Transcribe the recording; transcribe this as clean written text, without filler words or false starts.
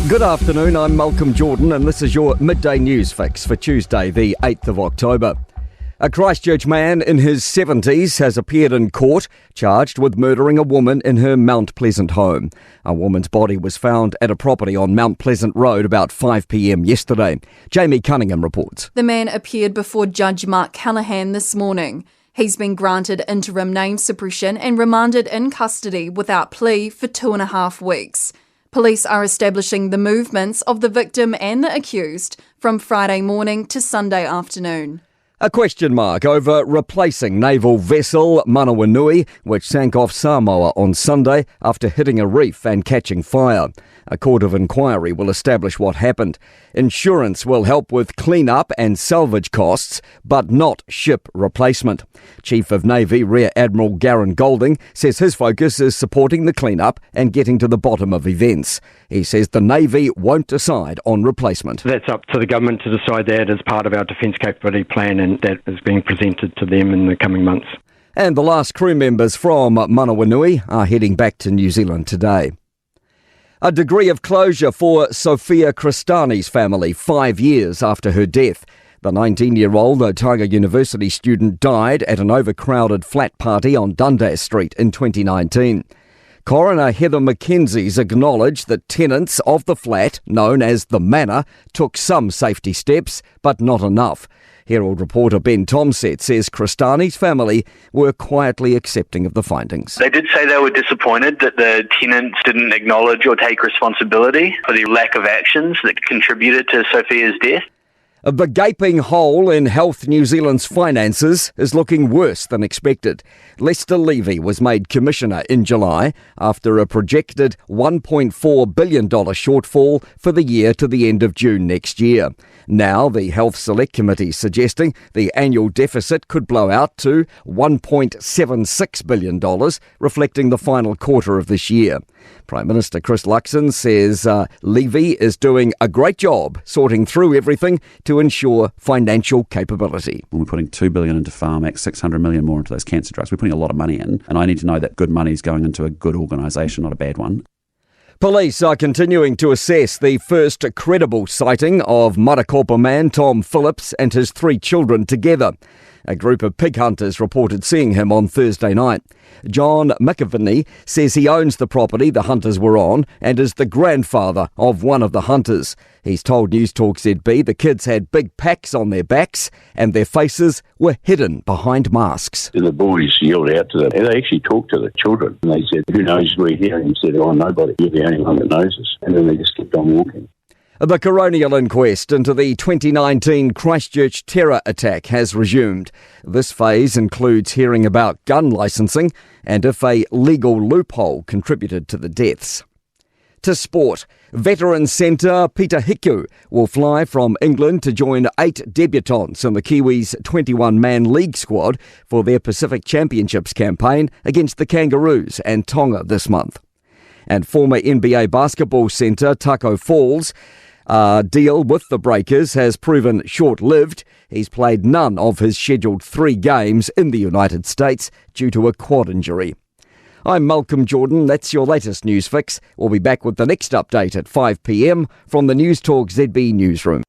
Good afternoon, I'm Malcolm Jordan and this is your Midday News Fix for Tuesday the 8th of October. A Christchurch man in his 70s has appeared in court charged with murdering a woman in her Mount Pleasant home. A woman's body was found at a property on Mount Pleasant Road about 5 p.m. yesterday. Jamie Cunningham reports. The man appeared before Judge Mark Callaghan this morning. He's been granted interim name suppression and remanded in custody without plea for 2.5 weeks. Police are establishing the movements of the victim and the accused from Friday morning to Sunday afternoon. A question mark over replacing naval vessel Manawanui, which sank off Samoa on Sunday after hitting a reef and catching fire. A court of inquiry will establish what happened. Insurance will help with clean-up and salvage costs, but not ship replacement. Chief of Navy Rear Admiral Garen Golding says his focus is supporting the clean-up and getting to the bottom of events. He says the Navy won't decide on replacement. That's up to the government to decide that as part of our defence capability plan, and that is being presented to them in the coming months. And the last crew members from Manawanui are heading back to New Zealand today. A degree of closure for Sophia Cristani's family 5 years after her death. The 19-year-old Otago University student died at an overcrowded flat party on Dundas Street in 2019. Coroner Heather Mackenzie's acknowledged that tenants of the flat, known as the Manor, took some safety steps, but not enough. Herald reporter Ben Tomset says Cristani's family were quietly accepting of the findings. They did say they were disappointed that the tenants didn't acknowledge or take responsibility for the lack of actions that contributed to Sophia's death. The gaping hole in Health New Zealand's finances is looking worse than expected. Lester Levy was made commissioner in July after a projected $1.4 billion shortfall for the year to the end of June next year. Now the Health Select Committee is suggesting the annual deficit could blow out to $1.76 billion, reflecting the final quarter of this year. Prime Minister Chris Luxon says Levy is doing a great job sorting through everything to ensure financial capability. We're putting $2 billion into Pharmac, $600 million more into those cancer drugs. We're putting a lot of money in, and I need to know that good money is going into a good organisation, not a bad one. Police are continuing to assess the first credible sighting of Marakopa man Tom Phillips and his 3 children together. A group of pig hunters reported seeing him on Thursday night. John McAviney says he owns the property the hunters were on and is the grandfather of one of the hunters. He's told Newstalk ZB the kids had big packs on their backs and their faces were hidden behind masks. The boys yelled out to them, and they actually talked to the children, and they said, "Who knows we're here?" And he said, "Oh, nobody, you're the only one that knows us." And then they just kept on walking. The coronial inquest into the 2019 Christchurch terror attack has resumed. This phase includes hearing about gun licensing and if a legal loophole contributed to the deaths. To sport, veteran centre Peter Hiku will fly from England to join 8 debutants in the Kiwis' 21-man league squad for their Pacific Championships campaign against the Kangaroos and Tonga this month. And former NBA basketball centre Taco Falls deal with the Breakers has proven short-lived. He's played none of his scheduled 3 games in the United States due to a quad injury. I'm Malcolm Jordan. That's your latest news fix. We'll be back with the next update at 5 p.m. from the Newstalk ZB newsroom.